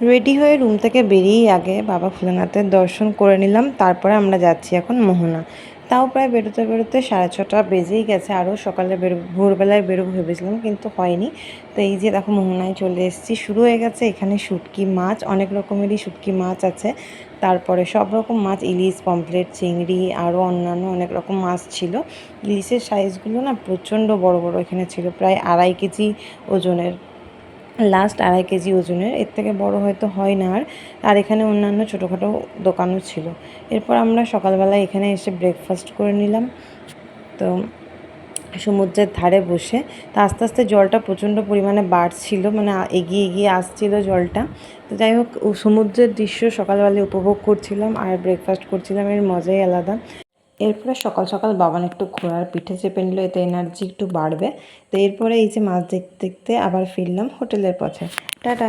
Ready হয়ে room থেকে বেরিয়েই আগে বাবা ভোলানাথের দর্শন করে নিলাম। তারপরে আমরা যাচ্ছি এখন মোহনা। তাও প্রায় বেরোতে বেরোতে 6:30 বেজেই গেছে। আরও সকালে ভোরবেলায় বেরোবো ভেবেছিলাম, কিন্তু হয়নি। তো এই যে দেখো মোহনায় চলে এসেছি। শুরু হয়ে গেছে এখানে শুটকি মাছ, অনেক রকমেরই শুটকি মাছ আছে। তারপরে সব রকম মাছ, ইলিশ, পমফ্রেট, চিংড়ি, আরও অন্যান্য অনেক রকম মাছ ছিল। ইলিশের সাইজগুলো না প্রচণ্ড বড় বড় এখানে ছিল, প্রায় 2.5 কেজি ওজনের, লাস্ট 2.5 কেজি ওজনের, এর থেকে বড় হয়তো হয় না। আর এখানে অন্যান্য ছোটোখাটো দোকানও ছিল। এরপর আমরা সকালবেলায় এখানে এসে ব্রেকফাস্ট করে নিলাম। তো সমুদ্রের ধারে বসে, তা আস্তে আস্তে জলটা প্রচণ্ড পরিমাণে বাড়ছিল, মানে এগিয়ে এগিয়ে আসছিল জলটা। তো যাই হোক, সমুদ্রের দৃশ্য সকালবেলায় উপভোগ করছিলাম আর ব্রেকফাস্ট করছিলাম, এর মজাই আলাদা। এরপরে সকাল সকাল বাবান একটু ঘোড়ার পিঠে চেপে নিল, এতে এনার্জি একটু বাড়বে। তো এরপরে এই যে মাছ দেখতে দেখতে আবার ফিরলাম হোটেলের পথে। টাটা।